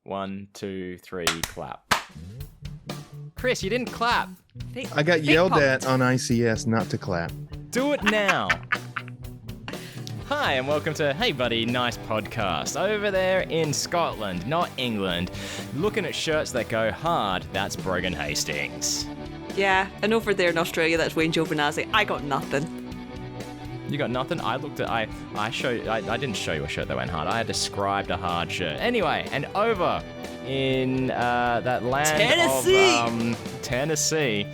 1, 2, 3, clap. Chris, you didn't clap. I got yelled at on ICS not to clap. Do it now. Hi, and welcome to Hey Buddy, Nice Podcast. Over there in Scotland, not England, looking at shirts that go hard, that's Brogan Hastings. Yeah, and over there in Australia, that's Wayne Giovinazzi. I got nothing. You got nothing? I looked at, I didn't show you a shirt that went hard. I described a hard shirt. Anyway, and over in that land of Tennessee.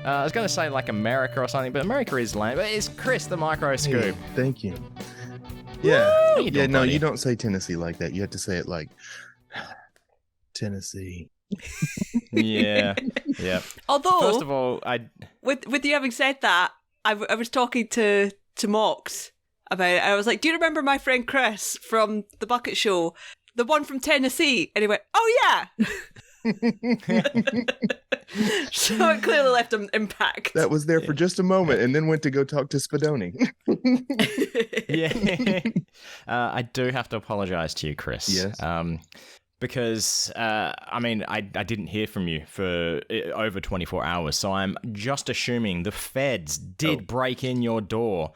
I was going to say like America or something, but America is land. But it's Chris The MicroScoop. Hey, thank you. Yeah. Woo! Yeah, no, you don't say Tennessee like that. You have to say it like Tennessee. Yeah. Although, first of all, with you having said that, I was talking to Mox about it. I was like, do you remember my friend Chris from The Bucket Show? The one from Tennessee? And he went, oh yeah! So it clearly left an impact. That was there for just a moment and then went to go talk to Spadoni. Yeah. I do have to apologize to you, Chris. Yes. Because, I didn't hear from you for over 24 hours, so I'm just assuming the feds did break in your door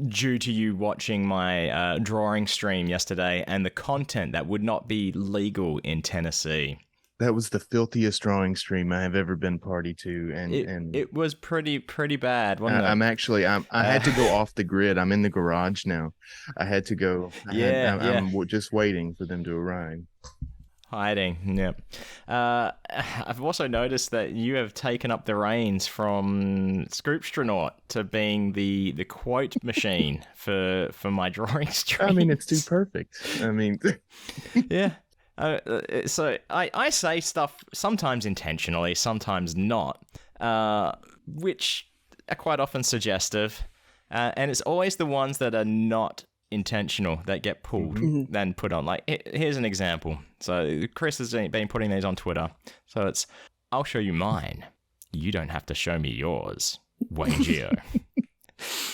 due to you watching my drawing stream yesterday and the content that would not be legal in Tennessee. That was the filthiest drawing stream I have ever been party to, and it was pretty bad, wasn't it? I had to go off the grid. I'm in the garage now. I had to go. I'm just waiting for them to arrive. Hiding, yep. I've also noticed that you have taken up the reins from Scoopstronaut to being the quote machine for my drawing stream. I mean, it's too perfect. I mean, yeah. So I say stuff sometimes intentionally, sometimes not, which are quite often suggestive, and it's always the ones that are not intentional that get pulled then put on. Like, here's an example. So Chris has been putting these on Twitter. So it's, I'll show you mine. You don't have to show me yours. Wayne Geo.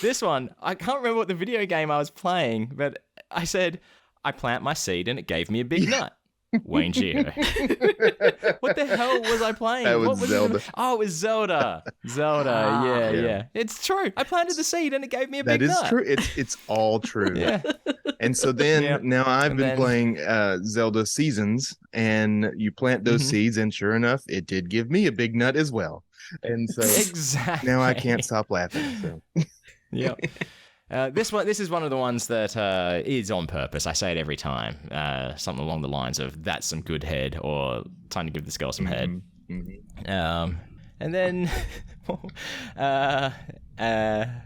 This one, I can't remember what the video game I was playing, but I said, I plant my seed and it gave me a big nut. Wayne Geo. What the hell was I playing? That was Zelda. Oh, it was Zelda. Yeah. It's true. I planted the seed and it gave me a big nut. That is true. It's all true. Yeah. And so then now I've been playing Zelda Seasons, and you plant those seeds, and sure enough, it did give me a big nut as well. And so exactly. Now I can't stop laughing. So. Yep. This is one of the ones that is on purpose. I say it every time. Something along the lines of, that's some good head, or time to give this girl some head. And then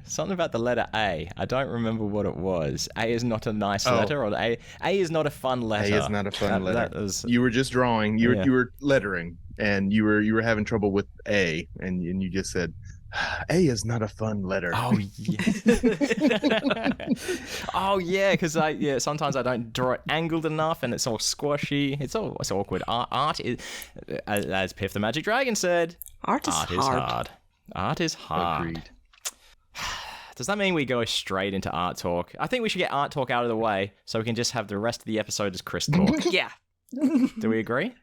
something about the letter A. I don't remember what it was. A is not a nice letter, or A is not a fun letter. A is not a fun letter. You were just drawing. You were lettering, and you were having trouble with A, and you just said, A is not a fun letter. Oh yeah. Because sometimes I don't draw it angled enough, and it's all squashy. It's awkward. Art is, as Piff the Magic Dragon said, art is hard. Art is hard. Agreed. Does that mean we go straight into art talk? I think we should get art talk out of the way so we can just have the rest of the episode as Chris talk. Yeah. Do we agree?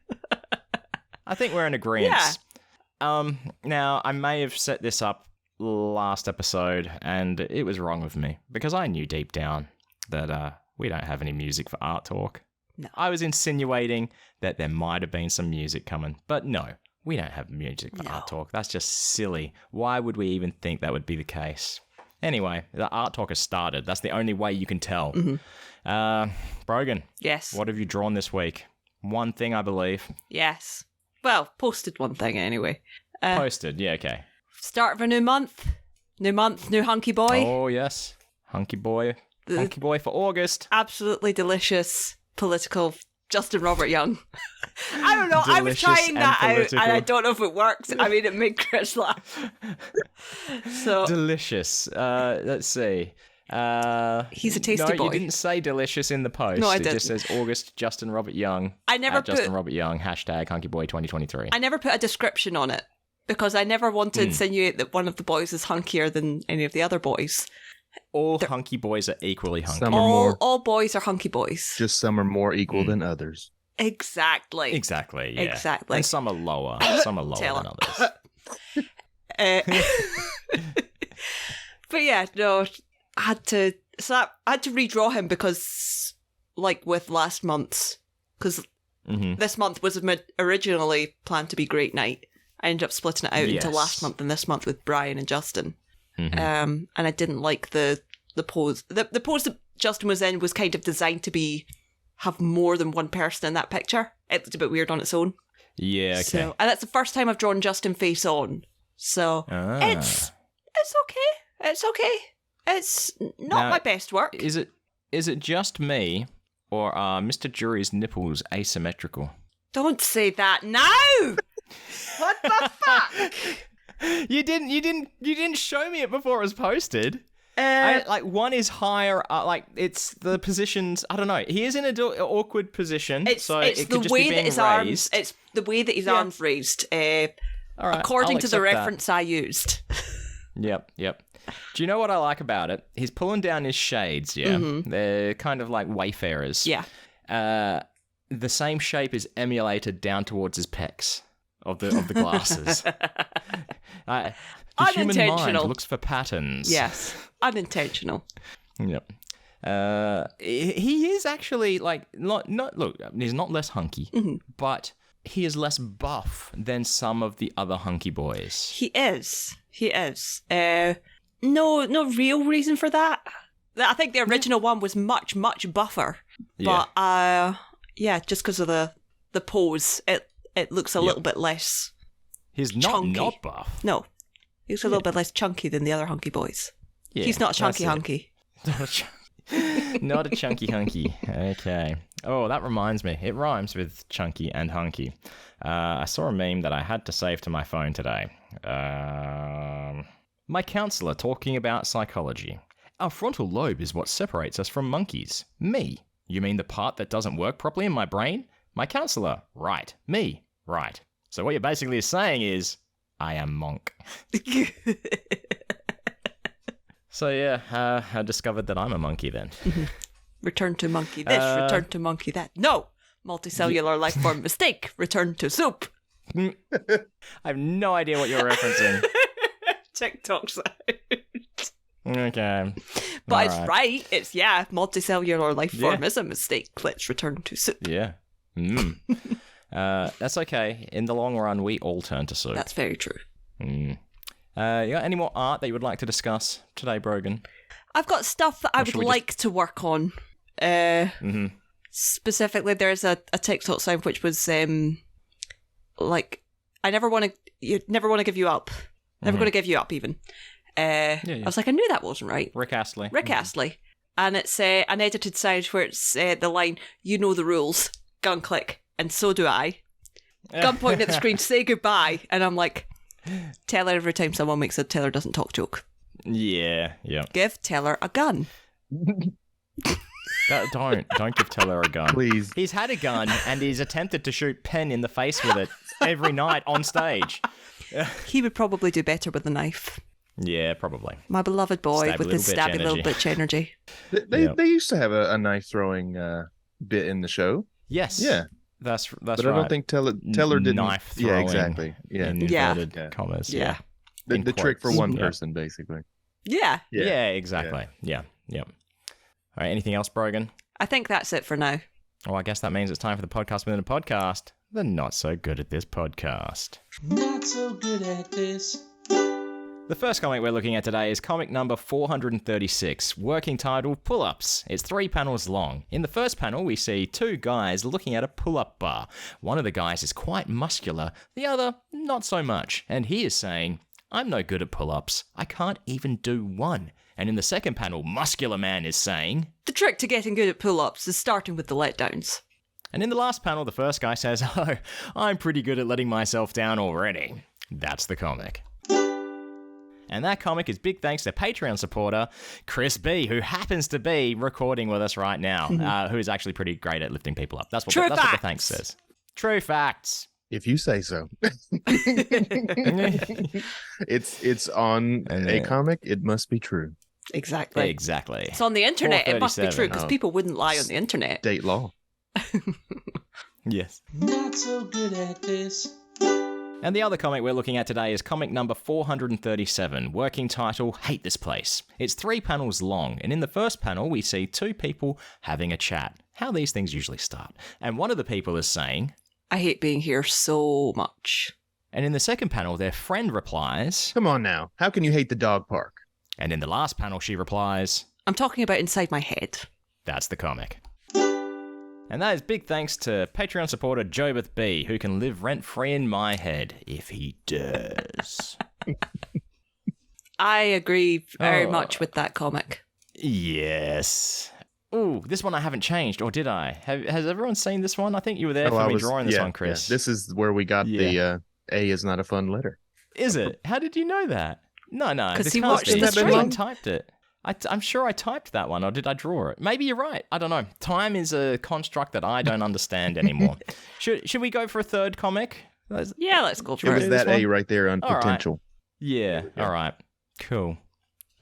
I think we're in agreement. Yeah. Now, I may have set this up last episode, and it was wrong of me, because I knew deep down that we don't have any music for art talk. No. I was insinuating that there might have been some music coming, but no, we don't have music for art talk. That's just silly. Why would we even think that would be the case? Anyway, the art talk has started. That's the only way you can tell. Brogan. Yes. What have you drawn this week? One thing, I believe. Yes. Well, posted one thing anyway. Posted, yeah, okay. Start of a new month, new hunky boy. Oh, yes. Hunky boy for August. Absolutely delicious political Justin Robert Young. I don't know. Delicious I was trying that political. out, and I don't know if it works. I mean, it made Chris laugh. So delicious. Let's see. He's a tasty boy. You didn't say delicious in the post. No, I didn't. It just says August Justin Robert Young. I never put Justin Robert Young #HunkyBoy2023. I never put a description on it because I never want to insinuate that one of the boys is hunkier than any of the other boys. Hunky boys are equally hunky. Some are more. All boys are hunky boys. Just some are more equal than others. Exactly. Exactly, yeah. Exactly. And some are lower. Some are lower Taylor. than others. But yeah, no, I had to redraw him because, like with last month's, because this month was originally planned to be Great Night. I ended up splitting it out into last month and this month with Brian and Justin. And I didn't like the pose. The pose that Justin was in was kind of designed to have more than one person in that picture. It looked a bit weird on its own. Yeah, okay. So, and that's the first time I've drawn Justin face on. So it's okay. It's okay. It's not my best work. Is it just me, or are Mr. Jury's nipples asymmetrical? Don't say that now. What the fuck? You didn't show me it before it was posted. One is higher. It's the positions. I don't know. He is in an awkward position. It's the could just way be being that his arms. It's the way that his arms raised. All right, according to the that. reference I used. Yep. Do you know what I like about it? He's pulling down his shades. Yeah, they're kind of like wayfarers. Yeah. The same shape is emulated down towards his pecs of the glasses. The human mind looks for patterns. Yes, unintentional. Yep. He is actually look. He's not less hunky, but he is less buff than some of the other hunky boys. He is. No real reason for that. I think the original one was much buffer, but just because of the pose, it looks a little bit less. He's chunky. not buff. No, he's a little bit less chunky than the other hunky boys. Yeah, he's not chunky hunky. Not a chunky hunky. Okay. Oh, that reminds me. It rhymes with chunky and hunky. I saw a meme that I had to save to my phone today. My counselor talking about psychology. Our frontal lobe is what separates us from monkeys. Me. You mean the part that doesn't work properly in my brain? My counselor. Right. Me. Right. So what you're basically saying is, I am monk. So yeah, I discovered that I'm a monkey then. Return to monkey this, return to monkey that. No! Multicellular life form mistake. Return to soup. I have no idea what you're referencing. TikTok's out. Okay. But it's right. It's, multicellular life form is a mistake. Let's return to soup. Yeah. That's okay. In the long run, we all turn to soup. That's very true. You got any more art that you would like to discuss today, Brogan? I've got stuff that I would like to work on. Specifically, there's a TikTok sound which was I never want to give you up. Never going to give you up, even. I was like, I knew that wasn't right. Rick Astley. And it's an edited sound where it's the line, you know the rules, gun click, and so do I. Gun pointing at the screen, say goodbye. And I'm like, Taylor every time someone makes a Taylor doesn't talk joke. Yeah. Give Taylor a gun. Don't give Taylor a gun. Please. He's had a gun and he's attempted to shoot Penn in the face with it every night on stage. He would probably do better with a knife. Yeah, probably. My beloved boy with his stabby little bitch energy. They used to have a knife throwing bit in the show. Yes. Yeah. That's but right. I don't think Taylor didn't. Knife throwing. Yeah, exactly. Yeah. Inverted commas. Yeah. The trick for one person, basically. Yeah. Yeah, exactly. Yeah. All right, anything else, Brogan? I think that's it for now. Well, I guess that means it's time for the podcast within a podcast. The Not So Good at This podcast. Not so good at this. The first comic we're looking at today is comic number 436, working title Pull-Ups. It's 3 panels long. In the first panel, we see 2 guys looking at a pull-up bar. One of the guys is quite muscular, the other not so much, and he is saying, I'm no good at pull-ups. I can't even do one. And in the second panel, Muscular Man is saying, the trick to getting good at pull-ups is starting with the letdowns. And in the last panel, the first guy says, oh, I'm pretty good at letting myself down already. That's the comic. And that comic is big thanks to Patreon supporter Chris B, who happens to be recording with us right now, who is actually pretty great at lifting people up. That's what the thanks says. True facts. If you say so. It's on a comic. It must be true. Exactly. Exactly. It's on the internet. It must be true because people wouldn't lie on the internet. State law. Yes. Not so good at this. And the other comic we're looking at today is comic number 437, working title, Hate This Place. It's 3 panels long, and in the first panel we see 2 people having a chat. How these things usually start. And one of the people is saying, I hate being here so much. And in the second panel, their friend replies, Come on now. How can you hate the dog park? And in the last panel, she replies, I'm talking about inside my head. That's the comic. And that is big thanks to Patreon supporter Jobeth B, who can live rent-free in my head if he does. I agree very much with that comic. Yes. Ooh, this one I haven't changed, or did I? Has everyone seen this one? I think you were there for me drawing this one, Chris. Yeah. This is where we got the A is not a fun letter. Is it? How did you know that? No. Because he watched the stream. stream. I typed it. I'm sure I typed that one, or did I draw it? Maybe you're right. I don't know. Time is a construct that I don't understand anymore. Should we go for a third comic? Yeah, let's go for It it. was that A right there on All potential. Right. Yeah. All right. Cool.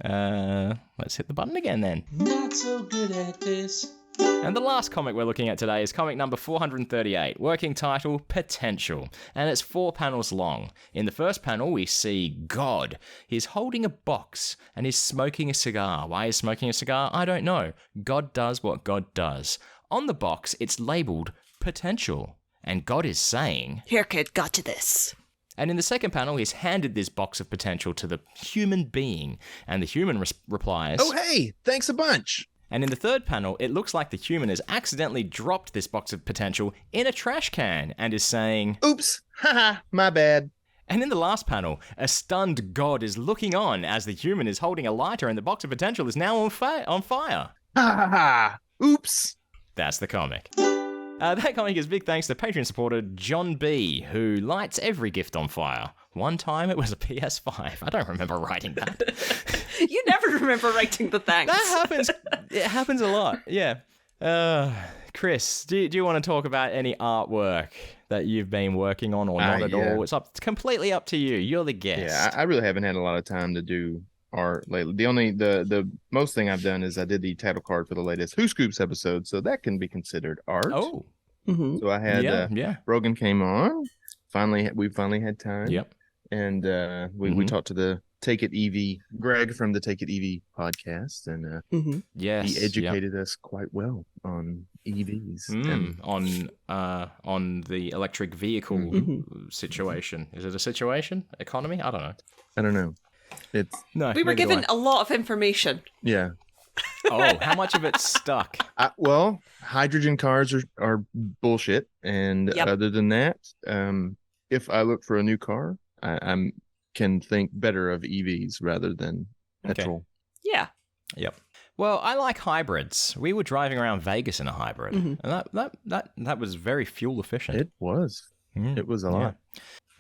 Let's hit the button again then. Not so good at this. And the last comic we're looking at today is comic number 438, working title, Potential, and it's 4 panels long. In the first panel, we see God. He's holding a box, and he's smoking a cigar. Why he's smoking a cigar? I don't know. God does what God does. On the box, it's labelled Potential, and God is saying, Here, kid, got to this. And in the second panel, he's handed this box of potential to the human being, and the human replies, Oh, hey, thanks a bunch. And in the third panel, it looks like the human has accidentally dropped this box of potential in a trash can and is saying, Oops, haha, my bad. And in the last panel, a stunned God is looking on as the human is holding a lighter and the box of potential is now on fire. Ha ha ha. Oops. That's the comic. That comic is big thanks to Patreon supporter John B, who lights every gift on fire. One time it was a PS5. I don't remember writing that. You never remember writing the thanks. That happens. It happens a lot. Yeah. Chris, do you want to talk about any artwork that you've been working on or not at all? It's completely up to you. You're the guest. Yeah, I really haven't had a lot of time to do art lately. The most thing I've done is I did the title card for the latest Who Scoops episode, so that can be considered art. Oh. Mm-hmm. So I had Brogan came on. We finally had time. Yep. And we talked to the Take It Easy, Greg from the Take It Easy podcast, and yes, he educated us quite well on EVs on the electric vehicle situation. Is it a situation? Economy? I don't know. We were given a lot of information. Yeah. Oh, how much of it stuck? Well, hydrogen cars are bullshit, and other than that, if I look for a new car, I can think better of EVs rather than petrol. Yeah. Yep. Well, I like hybrids. We were driving around Vegas in a hybrid, and that was very fuel efficient. It was. It was a lot.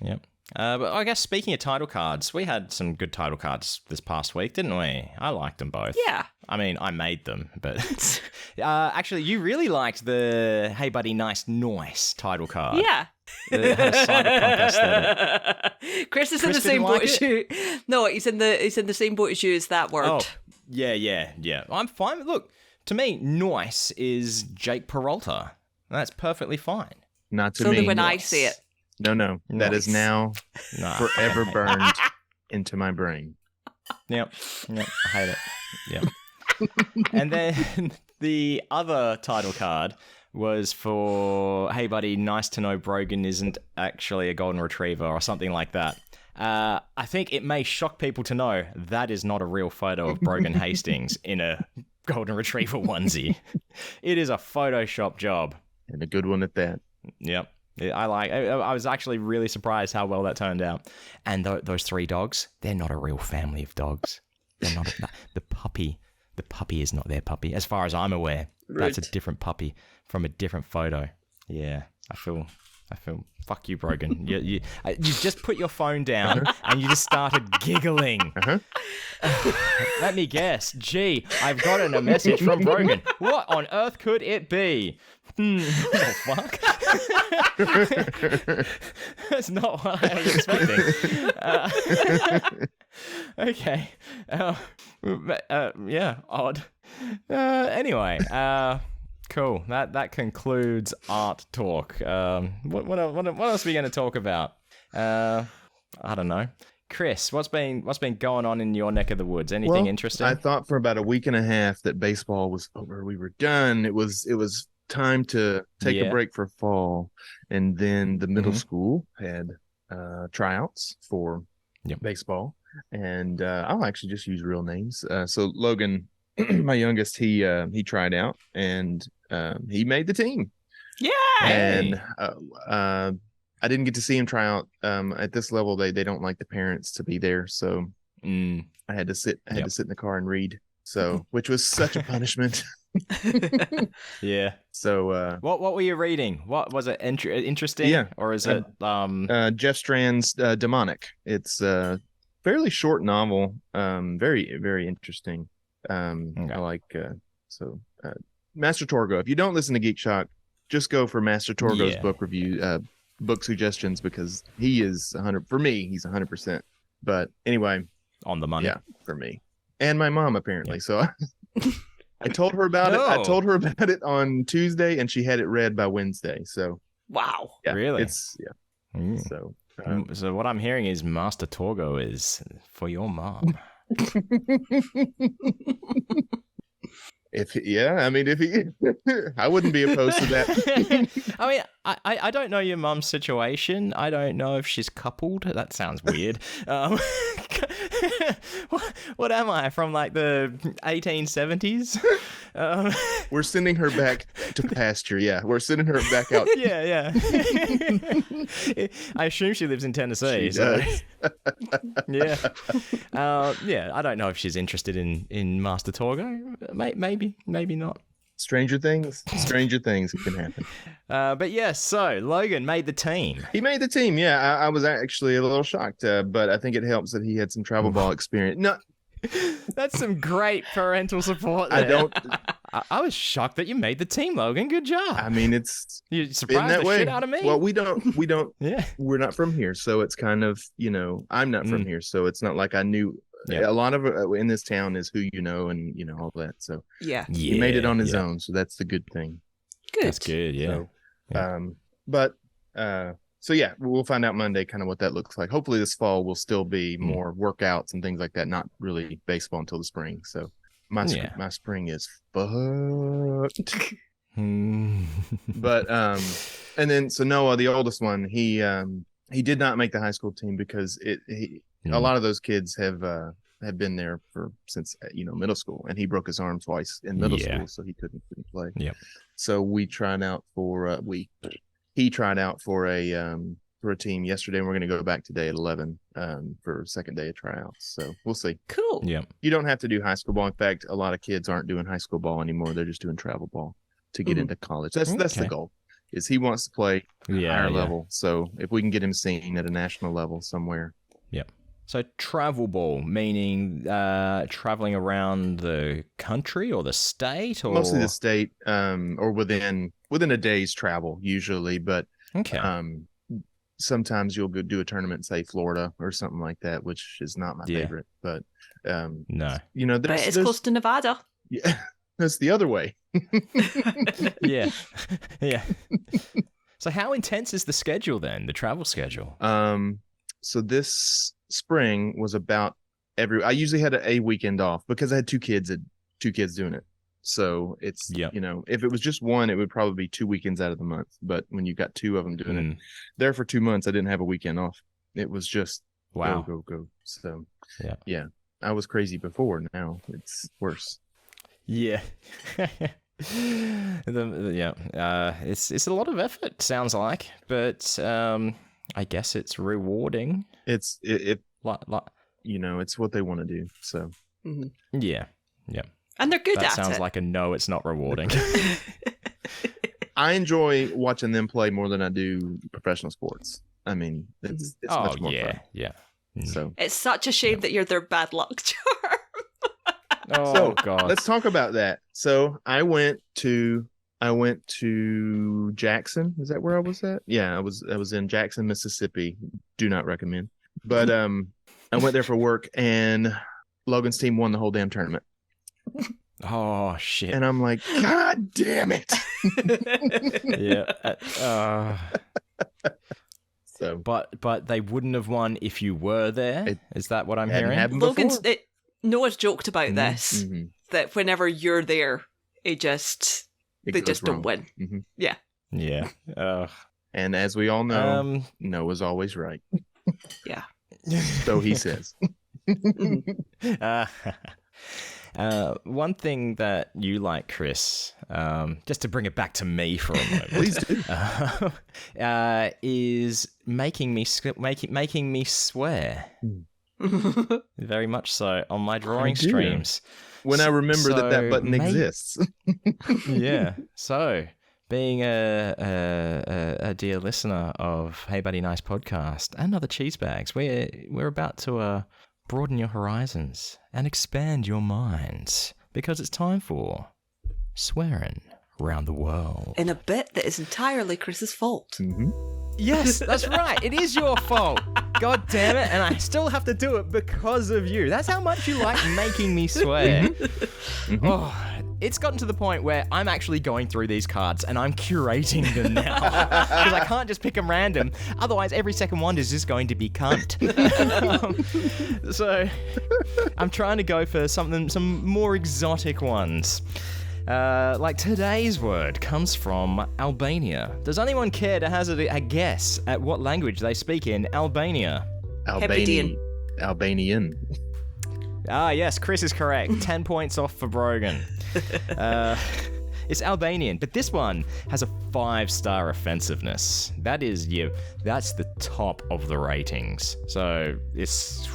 Yep. But I guess speaking of title cards, we had some good title cards this past week, didn't we? I liked them both. Yeah. I mean, I made them, but actually, you really liked the "Hey Buddy, Nice title card. Yeah. It had a cyberpunk aesthetic. Chris is in the same boat as you. No, he's in the same boat as you as that word. Oh, yeah. I'm fine. Look, to me, nice is Jake Peralta. That's perfectly fine. Not to it's me. only when I say it. No. That is now forever burned into my brain. Yep. I hate it. Yep. And then the other title card was for, hey buddy, nice to know Brogan isn't actually a golden retriever or something like that. I think it may shock people to know that is not a real photo of Brogan Hastings in a golden retriever onesie. It is a Photoshop job. And a good one at that. Yep. I was actually really surprised how well that turned out. And those 3 dogs, they're not a real family of dogs. They're not. The puppy is not their puppy, as far as I'm aware. Right. That's a different puppy from a different photo. Yeah, I feel. Fuck you, Brogan. You just put your phone down and you just started giggling. Let me guess. Gee, I've gotten a message from Brogan. What on earth could it be? Oh, fuck. That's not what I was expecting. Okay. Yeah, odd. Anyway, Cool. That concludes art talk. What else are we going to talk about? I don't know. Chris, what's been going on in your neck of the woods? Anything interesting? I thought for about a week and a half that baseball was over. We were done. It was time to take a break for fall, and then the middle school had tryouts for baseball, and I'll actually just use real names. So Logan, my youngest, he tried out, and he made the team. Yeah. And I didn't get to see him try out. At this level, they don't like the parents to be there, so I had to sit. I had to sit in the car and read. So, which was such a punishment. Yeah. So, what were you reading? What was it? Interesting? Yeah. Or is it Jeff Strand's Demonic? It's a fairly short novel. Very, very interesting. I like Master Torgo. If you don't listen to Geek Shock, just go for Master Torgo's book review, book suggestions, because he is 100. For me, he's 100%. But anyway, on the money. Yeah, for me and my mom apparently. So I told her about it. I told her about it on Tuesday, and she had it read by Wednesday. So wow, yeah, really? It's So so what I'm hearing is Master Torgo is for your mom. If he, I wouldn't be opposed to that. I mean, I don't know your mum's situation. I don't know if she's coupled. That sounds weird. What am I, from like the 1870s? We're sending her back to pasture. Yeah, we're sending her back out. Yeah. I assume she lives in Tennessee. She does. Yeah. I don't know if she's interested in Master Torgo. Maybe not. Stranger things can happen. But yes, so Logan made the team. He made the team. Yeah, I was actually a little shocked, but I think it helps that he had some travel ball experience. No, that's some great parental support there. I was shocked that you made the team, Logan. Good job. I mean, you surprised the shit out of me. Well, we don't. Yeah, we're not from here, so it's kind of, I'm not from here, so it's not like I knew. Yeah. A lot of in this town is who you know, and all that. So he made it on his own, so that's the good thing. Good. That's good. Yeah. So, we'll find out Monday kind of what that looks like. Hopefully this fall will still be more workouts and things like that. Not really baseball until the spring. So my spring is fucked. But and then so Noah, the oldest one, he did not make the high school team because a lot of those kids have been there since middle school, and he broke his arm twice in middle school, so he couldn't play. Yep. So we tried out for he tried out for a team yesterday, and we're going to go back today at 11 for second day of tryouts. So we'll see. Cool. Yeah. You don't have to do high school ball. In fact, a lot of kids aren't doing high school ball anymore. They're just doing travel ball to get into college. That's the goal. Is he wants to play higher level. So if we can get him seen at a national level somewhere. Yep. So travel ball, meaning traveling around the country or the state, or mostly the state, or within a day's travel usually. But sometimes you'll go do a tournament, say Florida or something like that, which is not my favorite. But no, but it's close to Nevada. Yeah, that's the other way. Yeah. So how intense is the schedule then? The travel schedule? So this spring was about I usually had a weekend off because I had two kids doing it. So it's, if it was just one, it would probably be 2 weekends out of the month. But when you got two of them doing it there for 2 months, I didn't have a weekend off. It was just go. So yeah, I was crazy before. Now it's worse. Yeah. It's a lot of effort, sounds like, but I guess it's rewarding. It's what they want to do. So yeah, and they're good at it. That sounds like a no. It's not rewarding. I enjoy watching them play more than I do professional sports. I mean, it's much more fun. Yeah. So it's such a shame that you're their bad luck charm. God. Let's talk about that. So I went to Jackson. Is that where I was at? Yeah, I was in Jackson, Mississippi. Do not recommend. But I went there for work, and Logan's team won the whole damn tournament. Oh, shit. And I'm like, God damn it. Yeah. So, But they wouldn't have won if you were there. Is that what I'm hadn't hearing? happened Logan's before. Noah's joked about this, Mhm. that whenever you're there, they just goes don't wrong. win. Mhm. Yeah. Yeah. And as we all know, Noah's always right. Yeah. So he says. One thing that you like, Chris, just to bring it back to me for a moment, Please do. is making me swear. Very much so on my drawing do. streams. When I remember that So button exists. Yeah. So, being a dear listener of Hey Buddy Nice podcast and other cheese bags, we're about to broaden your horizons and expand your minds because it's time for swearing around the world. In a bit that is entirely Chris's fault. Mhm. Yes, that's right. It is your fault. God damn it. And I still have to do it because of you. That's how much you like making me swear. Oh, it's gotten to the point where I'm actually going through these cards and I'm curating them now. Because I can't just pick them random. Otherwise, every second one is just going to be cunt. So I'm trying to go for some more exotic ones. Like today's word comes from Albania. Does anyone care to hazard a guess at what language they speak in Albania? Hebridean. Albanian. Ah, yes, Chris is correct. 10 points off for Brogan. It's Albanian, but this one has a 5-star offensiveness. That's the top of the ratings. So it's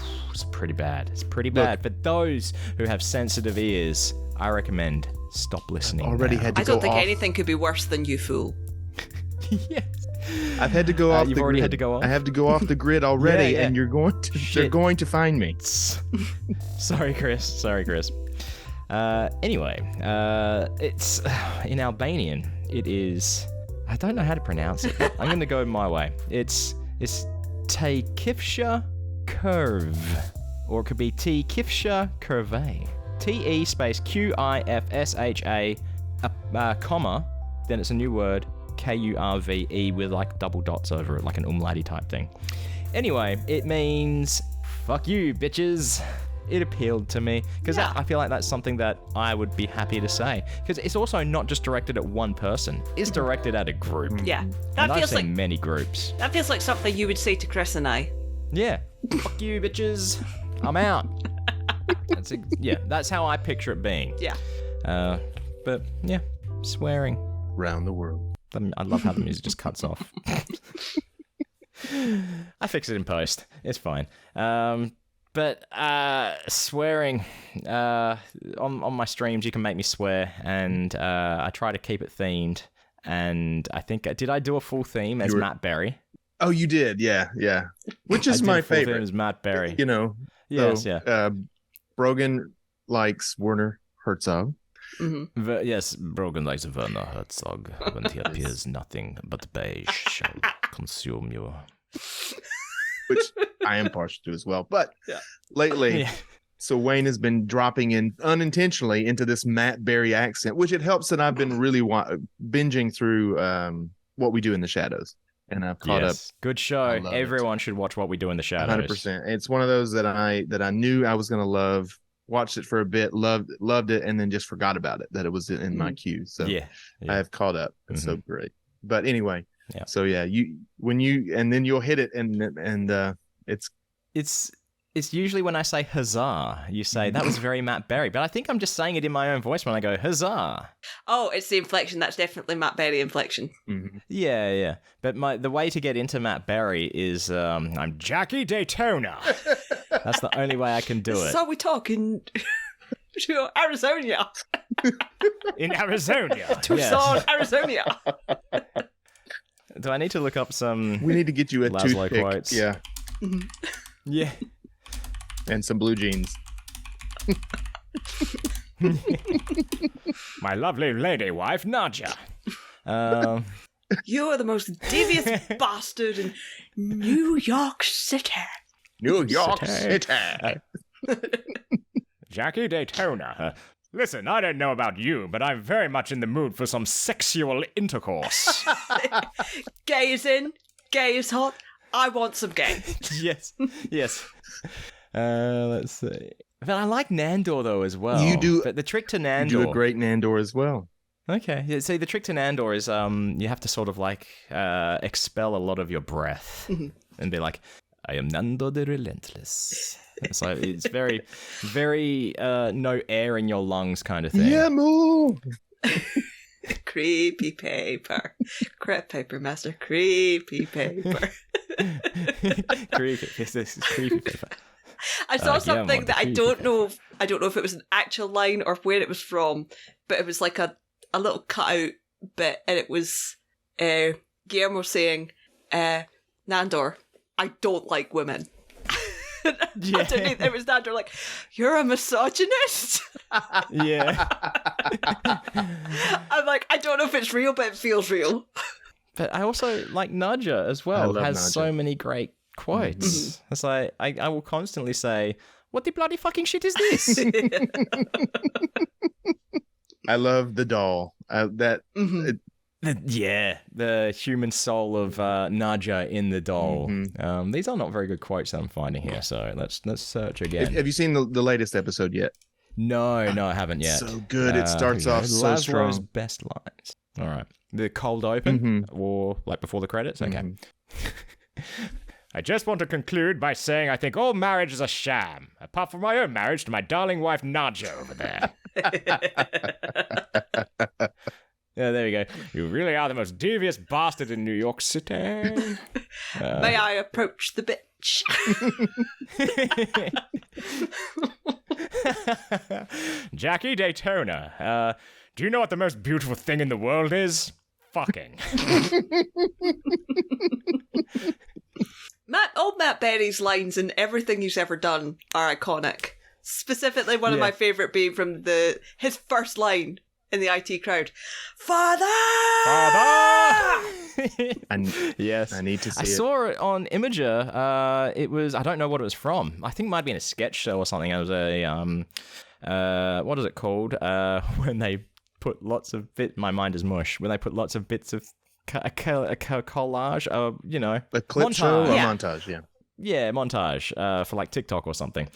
pretty bad. It's pretty bad. For those who have sensitive ears, I recommend stop listening. Already now. had to I don't go think off. anything could be worse than you fool. Yes. I've had to go off. You've the already grid. had to go off? I have to go off the grid already, Yeah. and they're Shit. going to find me. Sorry, Chris. Anyway, it's in Albanian. It is. I don't know how to pronounce it. I'm going to go my way. It's Te Kifsha Curve, or it could be Te Kifsha Curve. Te space Qifsha, comma, then it's a new word, Kurve with like double dots over it, like an umlaute type thing. Anyway, it means fuck you, bitches. It appealed to me because I feel like that's something that I would be happy to say, because it's also not just directed at one person, it's directed at a group. Yeah. And That I've feels seen like many groups. that feels like something you would say to Chris and I. Yeah. Fuck you, bitches. I'm out. That's how I picture it being. Yeah. But yeah, swearing. Around the world. I love how the music just cuts off. I fix it in post. It's fine. But swearing on my streams, you can make me swear, and I try to keep it themed. And I think did I do a full theme as Matt Berry? Oh, you did, yeah. Which is my Full theme favorite. as Matt Berry. You know. Yes, so, yeah. Brogan likes Werner Herzog. Mm-hmm. Yes, Brogan likes Werner Herzog. When he appears, nothing but beige shall consume you. Which I am partial to as well. But lately, so Wayne has been dropping in unintentionally into this Matt Berry accent, which it helps that I've been really binging through What We Do in the Shadows. And I've caught up. Good show. Everyone should watch What We Do in the Shadows. 100%. It's one of those that I knew I was going to love. Watched it for a bit, loved it, and then just forgot about it, that it was in my queue. So I have caught up. It's so great. But anyway, so then you'll hit it, and it's usually when I say huzzah, you say that was very Matt Berry, but I think I'm just saying it in my own voice when I go huzzah. Oh, it's the inflection. That's definitely Matt Berry inflection. Mm-hmm. Yeah. But the way to get into Matt Berry is I'm Jackie Daytona. That's the only way I can do it. So we talking to Arizona. In Arizona. Tucson, Arizona. Do I need to look up some? We need to get you a Laszlo toothpick. quotes. Yeah. Yeah. And some blue jeans. My lovely lady wife, Nadja. You are the most devious bastard in New York City. New York City. Jackie Daytona. Listen, I don't know about you, but I'm very much in the mood for some sexual intercourse. Gay is in. Gay is hot. I want some gay. Yes. Let's see. But I like Nandor, though, as well. You do. But the trick to Nandor... You do a great Nandor as well. Okay. Yeah, see, the trick to Nandor is you have to sort of like expel a lot of your breath and be like, I am Nandor the Relentless. So it's very, very no air in your lungs kind of thing. Yeah, moo. Creepy paper. Crap paper master. Creepy paper. Creepy. This is creepy paper. I saw something that I don't know. I don't know if it was an actual line or where it was from, but it was like a little cutout bit, and it was Guillermo saying, "Nandor, I don't like women." Yeah. Underneath it was Nandor like, "You're a misogynist." Yeah. I'm like, I don't know if it's real, but it feels real. But I also like Nadja as well. Has Nadja. so many great quotes. It's like I will constantly say, "What the bloody fucking shit is this?" I love the doll. The human soul of Nadja in the doll. These are not very good quotes that I'm finding here, so let's search again. Have you seen the latest episode yet? No, I haven't yet. So good. It starts off so Laszlo's strong. best lines. All right. The cold open or like before the credits? Okay. I just want to conclude by saying I think all marriage is a sham, apart from my own marriage to my darling wife Nadja over there. Yeah, there you go. You really are the most devious bastard in New York City. May I approach the bitch? Jackie Daytona, do you know what the most beautiful thing in the world is? Fucking. Old Matt Berry's lines in everything he's ever done are iconic. Specifically, one of my favourite being from his first line in the IT crowd. Father! Yes. I need to see it. I saw it on Imager. It was, I don't know what it was from. I think it might be in a sketch show or something. It was a, what is it called? When they put lots of my mind is mush. When they put lots of bits of a collage, a clip montage. show or montage, yeah. Yeah, montage for like TikTok or something.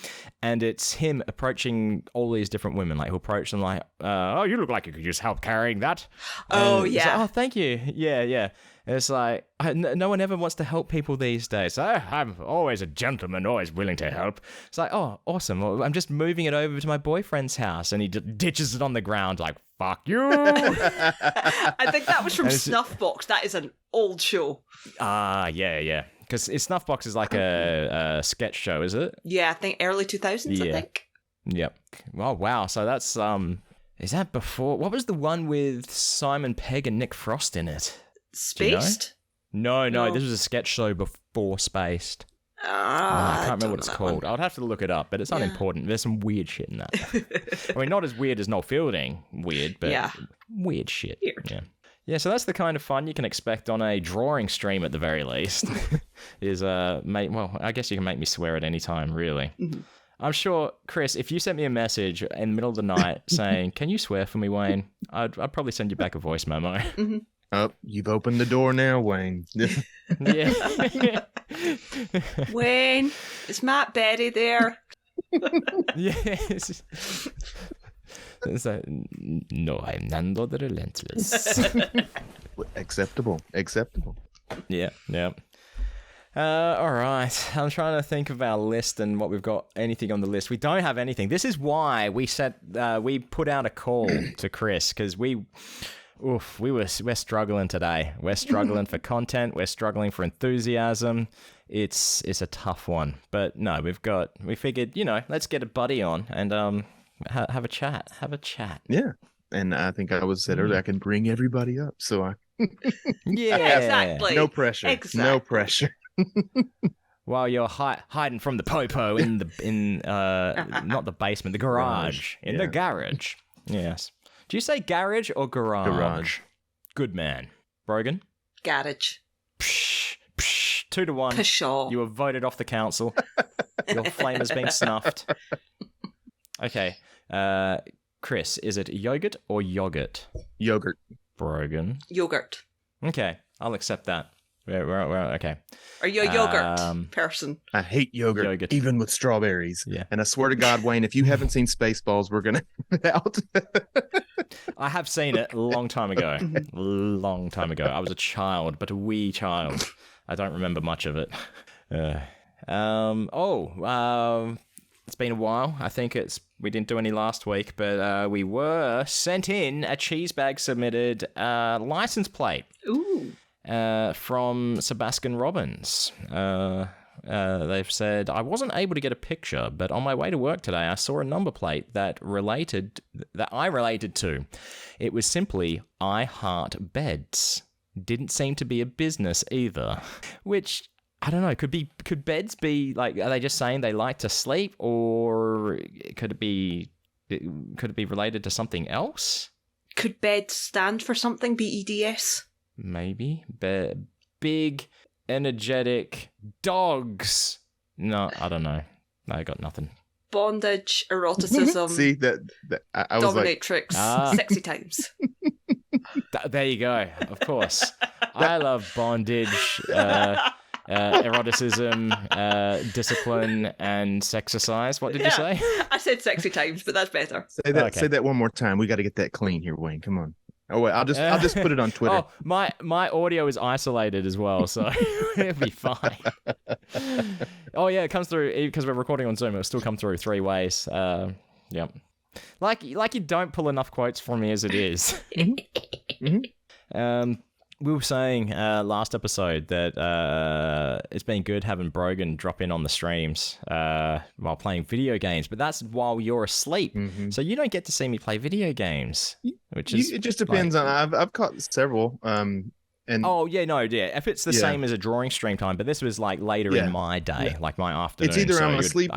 And it's him approaching all these different women. Like he'll approach them like, oh, you look like you could use help carrying that. Oh, and yeah. Like, oh, thank you. Yeah. And it's like, no one ever wants to help people these days. I'm always a gentleman, always willing to help. It's like, oh, awesome. Well, I'm just moving it over to my boyfriend's house. And he ditches it on the ground like, fuck you. I think that was from Snuffbox. That is an old show. Yeah. Because Snuffbox is like a sketch show, is it? Yeah, I think early 2000s, I think. Yep. Oh, wow. So that's, is that before? What was the one with Simon Pegg and Nick Frost in it? Spaced? No. This was a sketch show before Spaced. I can't remember what it's called. I would have to look it up, but it's unimportant. There's some weird shit in that. I mean, not as weird as Noel Fielding weird, but weird shit. Weird. Yeah, so that's the kind of fun you can expect on a drawing stream at the very least. I guess you can make me swear at any time, really. I'm sure, Chris, if you sent me a message in the middle of the night saying, "Can you swear for me, Wayne?" I'd probably send you back a voice memo. Oh, you've opened the door now, Wayne. Yeah. Wayne, is Matt Berry there? Yes. It's like, no, I'm Nando the Relentless. Acceptable. Yeah. All right. I'm trying to think of our list and what we've got. Anything on the list? We don't have anything. This is why we put out a call to Chris because we're struggling today. We're struggling for content. We're struggling for enthusiasm. It's a tough one, but no, we figured, let's get a buddy on and have a chat. Yeah. And I think I was said earlier, I can bring everybody up. So yeah, exactly. No pressure. Exactly. No pressure. While you're hiding from the popo in not the basement, the garage. In the garage. Yes. Do you say garage or garage? Garage. Good man. Brogan? Garage. Psh, 2-1. Pshaw. You were voted off the council. Your flame has been snuffed. Okay. Chris, is it yogurt or yogurt? Yogurt. Brogan. Yogurt. Okay, I'll accept that. Okay. Are you a yogurt person? I hate yogurt, even with strawberries. Yeah. And I swear to God, Wayne, if you haven't seen Spaceballs, we're going to out. I have seen it a long time ago. Long time ago. I was a child, but a wee child. I don't remember much of it. It's been a while. I think we didn't do any last week, but we were sent in a cheese bag submitted license plate. Ooh. From Sebastian Robbins. They've said, I wasn't able to get a picture, but on my way to work today, I saw a number plate that I related to. It was simply, I heart beds. Didn't seem to be a business either. Which, I don't know, could beds be, like, are they just saying they like to sleep, or could it be related to something else? Could beds stand for something, BEDS? Maybe. Big, energetic dogs. No, I don't know. I got nothing. Bondage, eroticism. See, I was dominatrix, sexy times. There you go. Of course. I love bondage, eroticism, discipline, and sexercise. What did you say? I said sexy times, but that's better. Say that one more time. We got to get that clean here, Wayne. Come on. Oh wait, I'll just put it on Twitter. Oh, my audio is isolated as well, so it'll be fine. Oh yeah, it comes through because we're recording on Zoom. It'll still come through 3 ways. Yep. Like you don't pull enough quotes from me as it is. We were saying last episode that it's been good having Brogan drop in on the streams while playing video games, but that's while you're asleep. So you don't get to see me play video games, which is... It just depends on... I've caught several. And if it's the same as a drawing stream time, but this was like later in my day, like my afternoon. It's either I'm asleep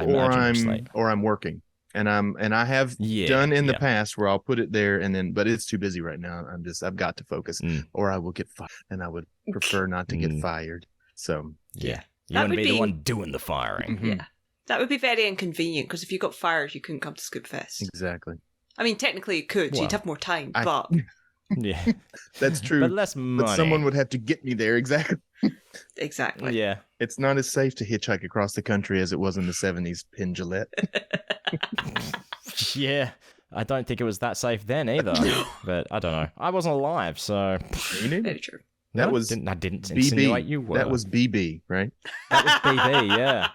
or I'm working. And I have done in the past where I'll put it there but it's too busy right now. I've got to focus or I will get fired, and I would prefer not to get fired. So you want to be the one doing the firing. Yeah, that would be very inconvenient because if you got fired, you couldn't come to Scoopfest. Exactly. I mean, technically you could. You'd have more time, but yeah, that's true. But less money. But someone would have to get me there. Exactly. Yeah. It's not as safe to hitchhike across the country as it was in the 70s, Penn Jillette. Yeah, I don't think it was that safe then either. But I don't know. I wasn't alive, so... Very true. I didn't BB. insinuate you were. That was BB, right? That was BB, yeah.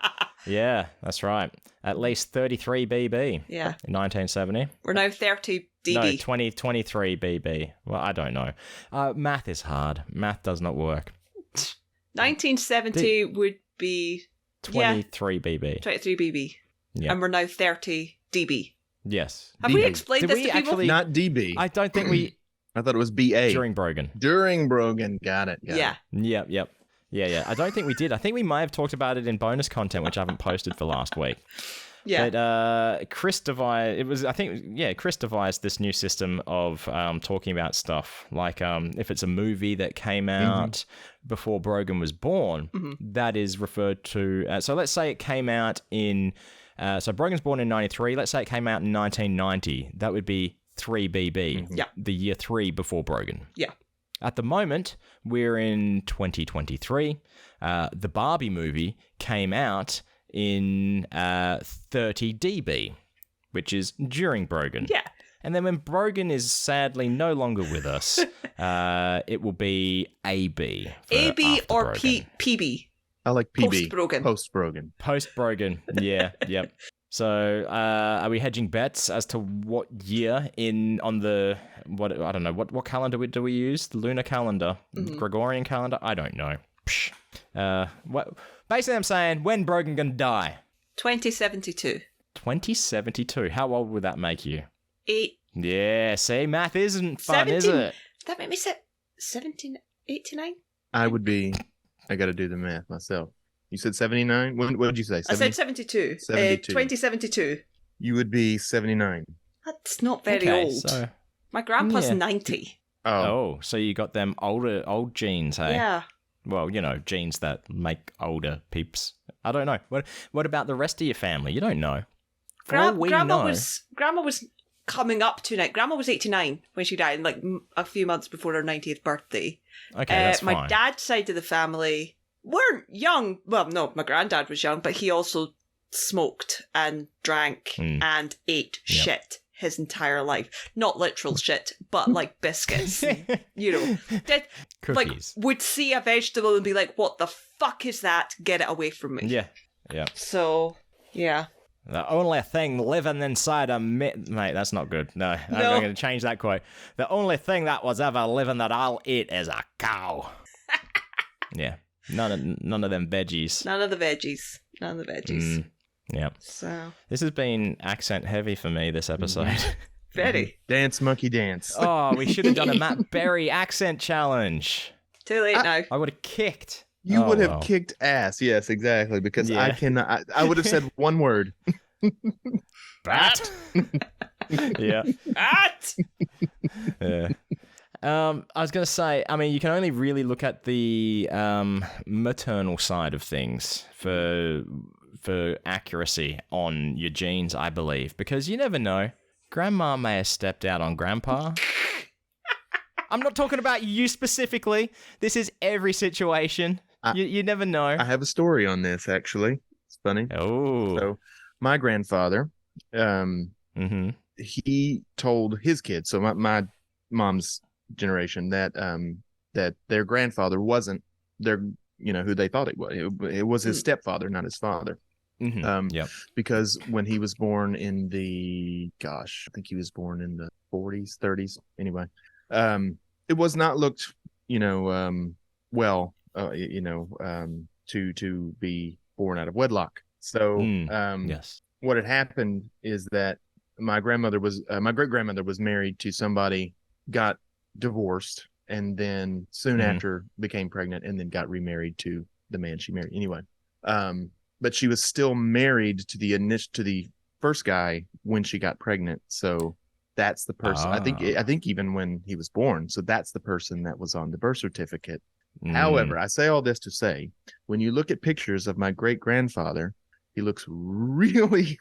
Yeah, that's right. At least 33 BB. Yeah. In 1970. We're now 30 DB. No, 23 BB. Well, I don't know. Math is hard. Math does not work. 1970 would be... 23 BB. 23 BB. Yeah. And we're now 30 DB. Yes. Have DB. we explained Did this we to people? actually- Not DB. I don't think we... I thought it was BA. During Brogan. During Brogan. Got it. Yeah. Yep. Yeah. I don't think we did. I think we may have talked about it in bonus content, which I haven't posted for last week. Yeah. But Chris devised this new system of talking about stuff. Like if it's a movie that came out before Brogan was born, that is referred to... so let's say it came out in... so Brogan's born in 93. Let's say it came out in 1990. That would be 3BB. Yeah. The year 3 before Brogan. Yeah. At the moment, we're in 2023. The Barbie movie came out in 30 DB, which is during Brogan. Yeah. And then when Brogan is sadly no longer with us, it will be AB. AB or Brogan. PB. I like PB. Post-Brogan. Post-Brogan. Post-Brogan, yeah, yep. So, are we hedging bets as to what year on the I don't know what calendar do we use? The lunar calendar, Gregorian calendar? I don't know. Basically, I'm saying when Brogan gonna die? 2072. 2072. How old would that make you? 8. Yeah. See, math isn't fun, 17. is it? That made me say 1789. I would be. I got to do the math myself. You said 79? What did you say? 70? I said 72. 72. 2072. You would be 79. That's not very old. So, my grandpa's yeah. 90. Oh, so you got them old genes, hey? Yeah. Well, genes that make older peeps. I don't know. What about the rest of your family? You don't know. Grandma was coming up to night. Grandma was 89 when she died, like a few months before her 90th birthday. Okay, that's fine. My dad's side of the family weren't young. Well, no, my granddad was young, but he also smoked and drank and ate shit his entire life. Not literal shit, but like biscuits. You know, Cookies. like would see a vegetable and be like, "What the fuck is that? Get it away from me!" Yeah. So, yeah. The only thing living inside a mate, that's not good. No, I'm going to change that quote. The only thing that was ever living that I'll eat is a cow. Yeah, none of them veggies. None of the veggies. Yeah. So this has been accent heavy for me this episode. Very. Dance, monkey, dance. Oh, we should have done a Matt Berry accent challenge. Too late now. I would have kicked. You would have kicked ass. Yes, exactly. Because I cannot. I would have said one word. Bat. Yeah. Bat. Yeah. I was going to say, I mean, you can only really look at the maternal side of things for accuracy on your genes, I believe, because you never know. Grandma may have stepped out on Grandpa. I'm not talking about you specifically. This is every situation. You never know. I have a story on this, actually. It's funny. Oh. So, my grandfather, he told his kids, so my mom's generation, that their grandfather wasn't their, who they thought it was. It was his stepfather, not his father. Because when he was born in I think he was born in the 40s, 30s. Anyway, it was not looked, well, to be born out of wedlock. So, yes. What had happened is that my great grandmother was married to somebody, got divorced, and then soon after became pregnant, and then got remarried to the man she married. Anyway, but she was still married to the first guy when she got pregnant. So that's the person. I think even when he was born. So that's the person that was on the birth certificate. However, I say all this to say, when you look at pictures of my great grandfather, he looks really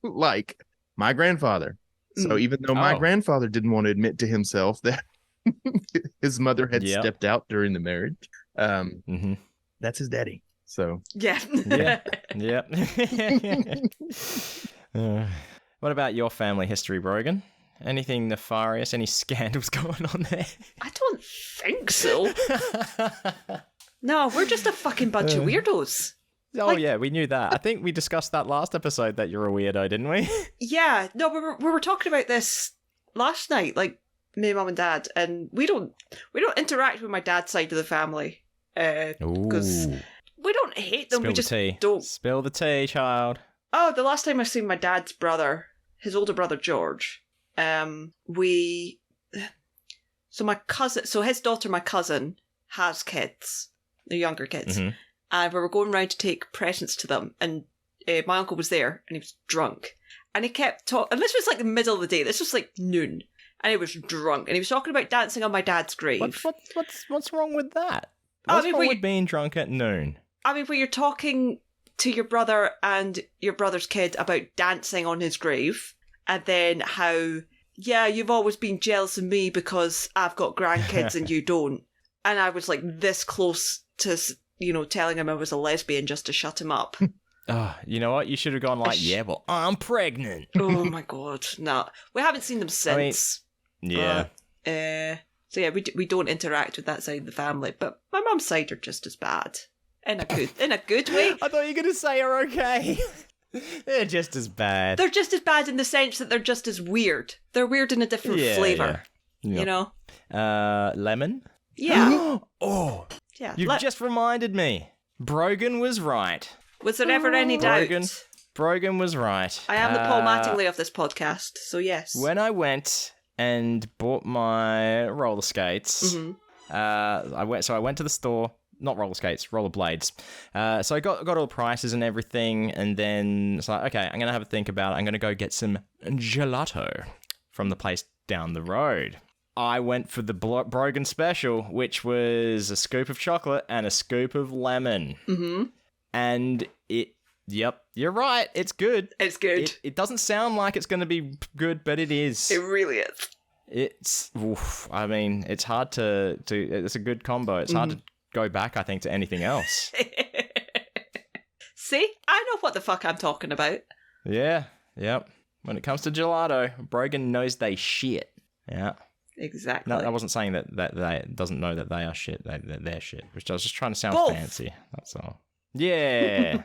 like my grandfather. So even though my grandfather didn't want to admit to himself that his mother had stepped out during the marriage, that's his daddy. So yeah. What about your family history, Brogan? Anything nefarious? Any scandals going on there? I don't think so. No, we're just a fucking bunch of weirdos. Oh, yeah, we knew that. I think we discussed that last episode that you're a weirdo, didn't we? Yeah, no, we were talking about this last night, like me, mum, and dad, and we don't interact with my dad's side of the family because we don't hate them. Don't spill the tea, child. Oh, the last time I seen my dad's brother, his older brother George, so my cousin, so his daughter, my cousin, has kids, they're younger kids. And we were going round to take presents to them, and my uncle was there, and he was drunk. And he kept talking, and this was like the middle of the day, this was like noon, and he was drunk, and he was talking about dancing on my dad's grave. What's wrong with that? What's wrong with being drunk at noon? I mean, when you're talking to your brother and your brother's kid about dancing on his grave, and then how, yeah, you've always been jealous of me because I've got grandkids and you don't. And I was like this close to, telling him I was a lesbian just to shut him up. Oh, you know what? You should have gone like, yeah, well, I'm pregnant. Oh my God. No. We haven't seen them since. Yeah. So yeah, we don't interact with that side of the family, but my mum's side are just as bad. In a good way. I thought you were going to say are okay. They're just as bad. They're just as bad in the sense that they're just as weird. They're weird in a different flavour. Yeah. Lemon? Yeah. Oh. Yeah. You've just reminded me. Brogan was right. Was there ever any doubt? Brogan was right. I am the Paul Mattingly of this podcast, so yes. When I went and bought my roller skates, I went to the store. Not roller skates, roller blades. So I got all the prices and everything, and then it's like, okay, I'm going to have a think about it. I'm going to go get some gelato from the place down the road. I went for the Brogan special, which was a scoop of chocolate and a scoop of lemon. And it Yep, you're right. It's good. It's good. It doesn't sound like it's going to be good, but it is. It really is. It's, I mean, it's hard to it's a good combo. It's hard to go back, I think, to anything else. See? I know what the fuck I'm talking about. Yeah, yep. When it comes to gelato, Brogan knows they shit. Yeah. Exactly. No, I wasn't saying that they doesn't know that they are shit. They're shit. Which I was just trying to sound Both. fancy. That's all. Yeah.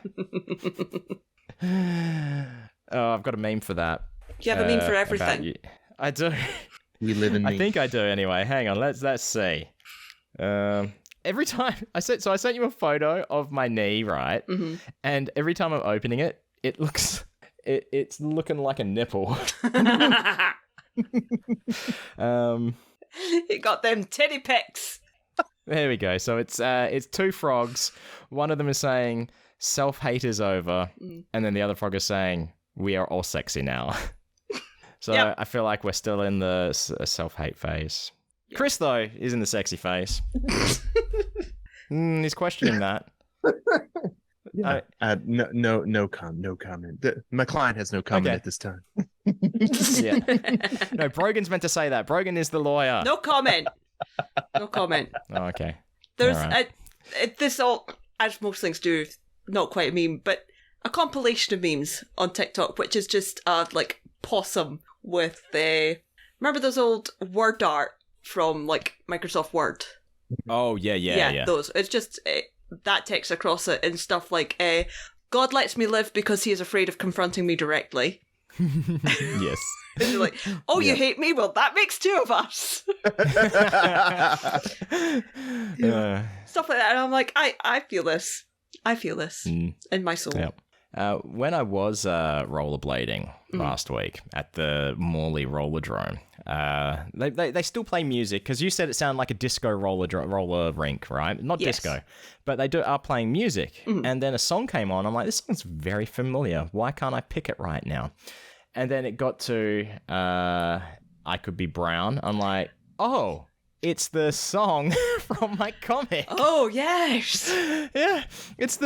Oh, I've got a meme for that. You have a meme for everything. I do. We live in I think I do anyway. Hang on, let's see. Every time I sent you a photo of my knee, right? Mm-hmm. And every time I'm opening it, it's looking like a nipple. It got them titty pics. There we go. So it's two frogs. One of them is saying self-hate is over, and then the other frog is saying we are all sexy now. So yep. I feel like we're still in the self-hate phase. Yep. Chris, though, is in the sexy phase. He's questioning that. Yeah. No comment. My client has no comment at this time. Yeah. No, Brogan's meant to say that. Brogan is the lawyer. No comment. No comment. Oh, okay. There's this all, as most things do, not quite a meme, but a compilation of memes on TikTok, which is just like possum with remember those old word art from like Microsoft Word? Oh yeah. Those. It's just that text across it and stuff like God lets me live because he is afraid of confronting me directly. Yes. And you're like, oh, you hate me? Well, that makes two of us. Stuff like that. And I'm like, I feel this. I feel this in my soul. Yep. When I was rollerblading last week at the Morley Rollerdrome, they still play music because you said it sounded like a disco roller rink, right? Not disco, but they are playing music. And then a song came on. I'm like, this song's very familiar. Why can't I pick it right now? And then it got to I Could Be Brown. I'm like, oh, it's the song from my comic. Oh, yes. Yeah. It's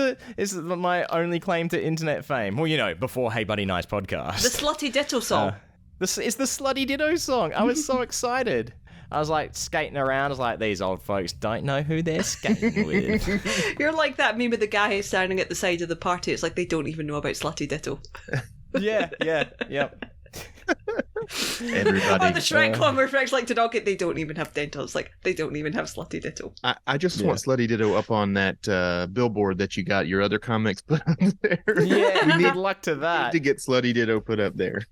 my only claim to internet fame. Well, before Hey Buddy Nice podcast. The Slutty Ditto song. This is the Slutty Ditto song. I was so excited. I was like skating around. I was like, these old folks don't know who they're skating with. You're like that meme of the guy who's standing at the side of the party. It's like they don't even know about Slutty Ditto. Yeah, yep. Everybody. Or the Shrek one where Shrek's like to knock it, they don't even have dental. It's like, they don't even have Slutty Ditto. I just want Slutty Ditto up on that billboard that you got your other comics put up there. Yeah, we need luck to that. To get Slutty Ditto put up there.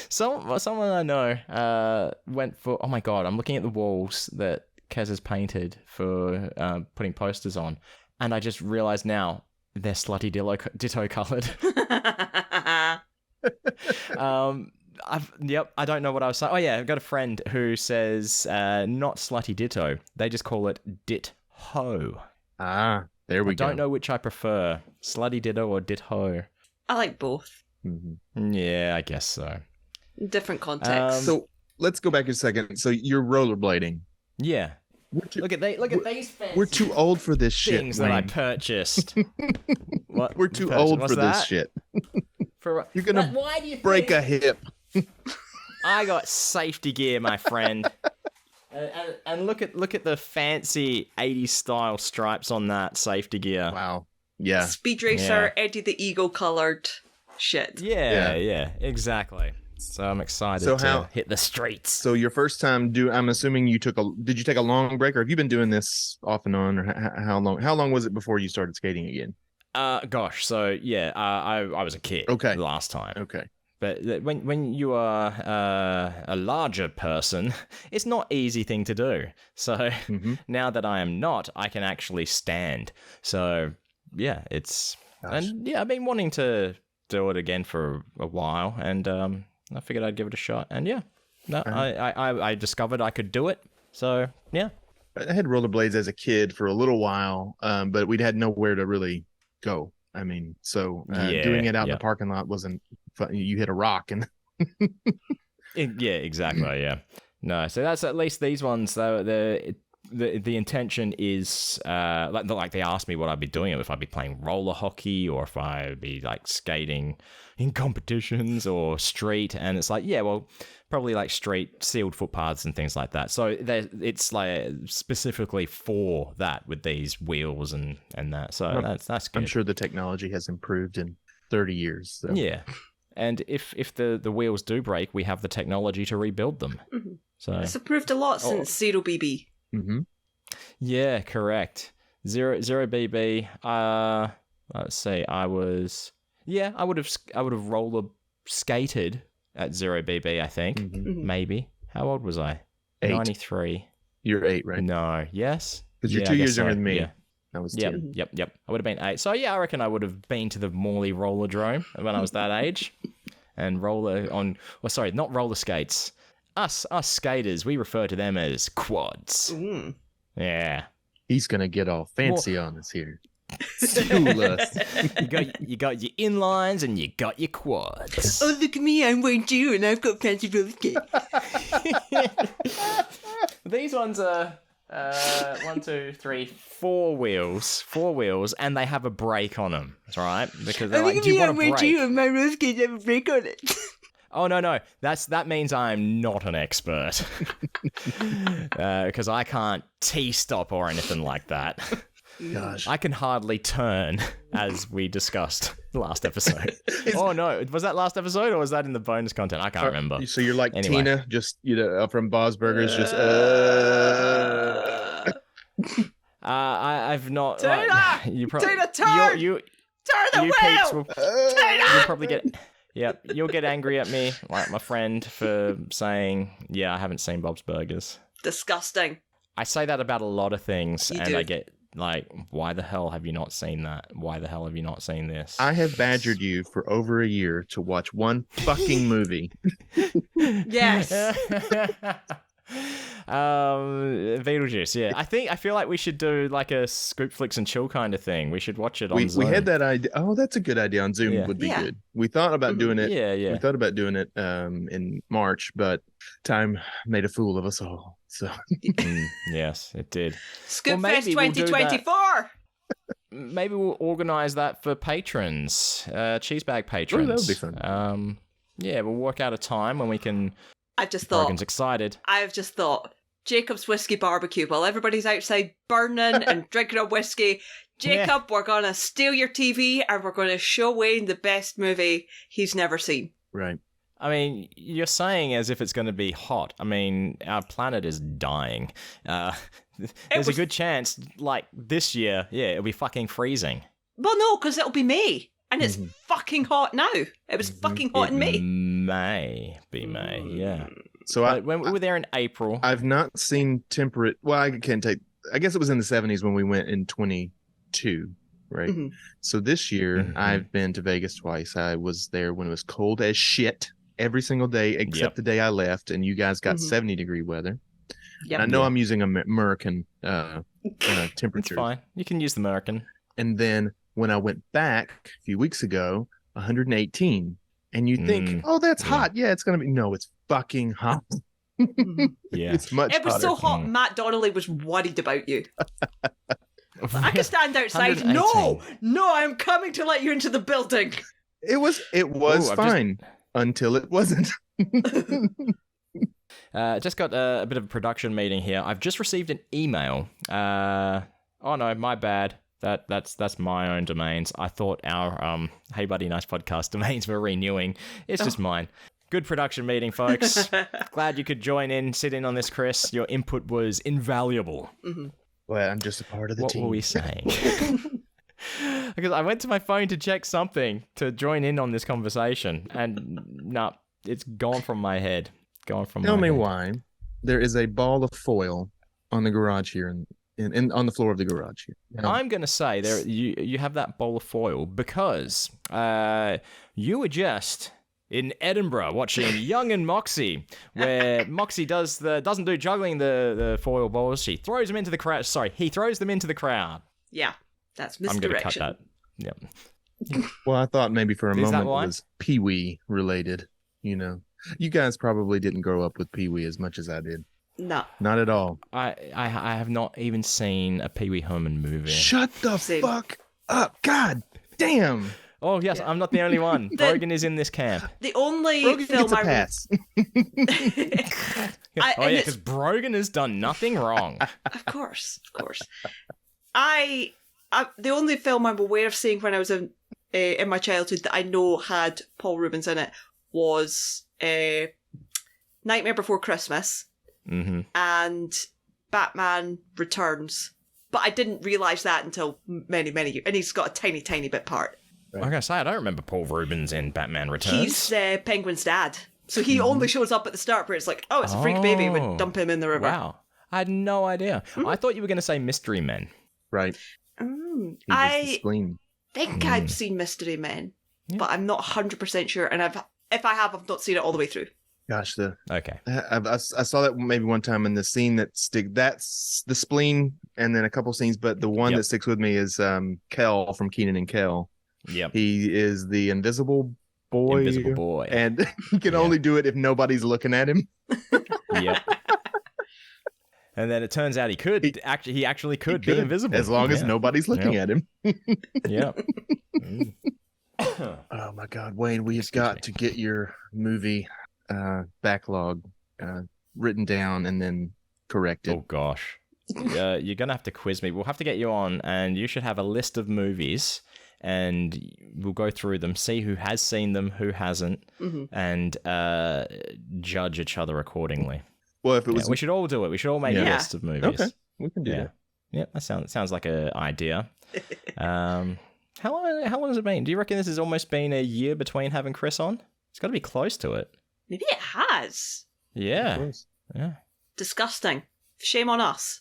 Someone I know went for, oh my god, I'm looking at the walls that Kez has painted for putting posters on, and I just realised now, they're Slutty Ditto coloured. I don't know what I was saying. Oh yeah, I've got a friend who says not Slutty Ditto. They just call it Dit-ho. Ah, there we go. I don't know which I prefer, Slutty Ditto or Dit-ho. I like both. Mm-hmm. Yeah, I guess so. Different context. So let's go back a second. So you're rollerblading. Yeah. Look at these fancy We're too old for this shit. Things that I purchased. What? We're too old for this shit. You're gonna why do you break a hip. I got safety gear, my friend. And look at the fancy 80s style stripes on that safety gear. Wow. Yeah. Speed Racer, Eddie the Eagle coloured shit. Yeah, exactly. So I'm excited to hit the streets. So your first time I'm assuming did you take a long break, or have you been doing this off and on, or how long? How long was it before you started skating again? I was a kid last time. Okay. But when you are a larger person, it's not an easy thing to do. So now that I am not, I can actually stand. So yeah, I've been wanting to do it again for a while, and I figured I'd give it a shot. And I discovered I could do it. So yeah. I had rollerblades as a kid for a little while, but we'd had nowhere to really go. I mean, so doing it out in the parking lot wasn't fun. You hit a rock and yeah, exactly. Yeah, no. So that's at least these ones. They're the intention is like they asked me what I'd be doing, if I'd be playing roller hockey or if I'd be like skating in competitions or street, and it's like, yeah, well, probably like street, sealed footpaths and things like that. So it's like specifically for that with these wheels and that. So that's good. I'm sure the technology has improved in 30 years. So. Yeah. And if the wheels do break, we have the technology to rebuild them. Mm-hmm. So it's improved a lot since Zero BB. Mm-hmm. Yeah, correct. Zero BB. Let's see. I would have roller skated at Zero BB. I think maybe. How old was I? 8. 93. You're 8, right? No. Yes. Because you're 2 years younger than me. Yeah. I was 10. Yep. I would have been 8. So yeah, I reckon I would have been to the Morley Rollerdrome when I was that age, and not roller skates. Us skaters, we refer to them as quads. Mm. Yeah. He's gonna get all fancy on us here. School us. You got your inlines and you got your quads. Oh, look at me, I'm wearing you and I've got fancy roller skates. These ones are 1, 2, 3, 4 wheels. 4 wheels, and they have a brake on them. That's right. Because they're like, do you want a brake? You and my roller skates have a brake on it. Oh, no. That means I'm not an expert. Because I can't T-stop or anything like that. Gosh. I can hardly turn, as we discussed last episode. Oh, no. Was that last episode, or was that in the bonus content? I can't remember. So you're like Anyway. Tina, just, from Bob's Burgers, just... I've not... Tina! Tina, turn! You turn the peeps wheel! Tina! You'll probably get... Yep, you'll get angry at me, like my friend, for saying, yeah, I haven't seen Bob's Burgers. Disgusting. I say that about a lot of things, You and do. I get, like, why the hell have you not seen that? Why the hell have you not seen this? I have badgered you for over a year to watch one fucking movie. Yes. Beetlejuice, yeah. I feel like we should do like a Scoop Flicks and Chill kind of thing. We should watch it on Zoom. We had that idea. Oh, that's a good idea. On Zoom would be good. We thought about doing it. Yeah. We thought about doing it in March, but time made a fool of us all. So yes, it did. Scoop Well, Fest maybe we'll do 2024. Maybe we'll organize that for patrons, cheesebag patrons. Oh, that would be fun. Yeah, we'll work out a time when we can. I've just thought. Brogan's excited. I've just thought. Jacob's whiskey barbecue while everybody's outside burning and drinking a whiskey. Jacob, we're gonna steal your TV and we're gonna show Wayne the best movie he's never seen. right. I mean, you're saying as if it's going to be hot. I mean, our planet is dying. There's a good chance, like this year, it'll be fucking freezing. Well, no, because it'll be May. And it's fucking hot now. It was fucking hot in May. May be May, yeah. So when we were there in April. I've not seen temperate. Well, I can't take. I guess it was in the 70s when we went in 22, right? Mm-hmm. So this year I've been to Vegas twice. I was there when it was cold as shit every single day except the day I left, and you guys got 70-degree weather. Yep. I know I'm using American It's temperature. fine. You can use the American. And then when I went back a few weeks ago, 118. And you think, oh, that's hot. Yeah, it's going to be. No, it's fucking hot. Yeah. It's much It was hotter. so hot, Matt Donnelly was worried about you. I could stand outside. 118. No, I'm coming to let you into the building. It was Ooh, fine until it wasn't. Just got a bit of a production meeting here. I've just received an email. Oh no, my bad. That's my own domains. I thought our Hey Buddy Nice Podcast domains were renewing. It's just mine. Good production meeting, folks. Glad you could join in, sit in on this, Chris. Your input was invaluable. Mm-hmm. Well, I'm just a part of the team. What were we saying? Because I went to my phone to check something to join in on this conversation, and no, it's gone from my head. Tell me why there is a ball of foil on the garage here and on the floor of the garage here. I'm going to say you have that bowl of foil because you were just in Edinburgh watching Young and Moxie, where Moxie doesn't do juggling the foil balls. She throws them into the crowd. Sorry, he throws them into the crowd. Yeah, that's I'm going to cut misdirection. that. Yep. Well, I thought maybe for a Is that moment it why? was Pee-wee related. You guys probably didn't grow up with Pee-wee as much as I did. No. Not at all. I have not even seen a Pee Wee Herman movie. Shut the fuck up. God damn. Oh, yes, I'm not the only one. Brogan is in this camp. The only Brogan film gets a pass. Because Brogan has done nothing wrong. Of course. I the only film I'm aware of seeing when I was in my childhood that I know had Paul Rubens in it was Nightmare Before Christmas and Batman Returns. But I didn't realise that until many, many years. And he's got a tiny, tiny bit part. Right. I'm going to say, I don't remember Paul Rubens in Batman Returns. He's Penguin's dad. So he only shows up at the start where it's like, oh, it's a freak baby. We'd dump him in the river. Wow. I had no idea. I thought you were going to say Mystery Men. Right. I think I've seen Mystery Men, but I'm not 100% sure. And if I have, I've not seen it all the way through. Gosh, okay. I saw that maybe one time in the scene that's the spleen, and then a couple scenes, but the one that sticks with me is Kel from Kenan and Kel. Yep. He is the invisible boy. And he can only do it if nobody's looking at him. Yep. And then it turns out he actually could be invisible. As long as nobody's looking at him. Yep. Oh my God, Wayne, we have got to get your movie backlog written down and then corrected. Oh gosh. You're going to have to quiz me. We'll have to get you on, and you should have a list of movies, and we'll go through them, see who has seen them, who hasn't, and judge each other accordingly. Well, if it was, we should all do it. We should all make a list of movies. Okay, we can do that. Yeah, that sounds like an idea. How long has it been? Do you reckon this has almost been a year between having Chris on? It's got to be close to it. Maybe it has. Yeah. Yeah. Disgusting. Shame on us.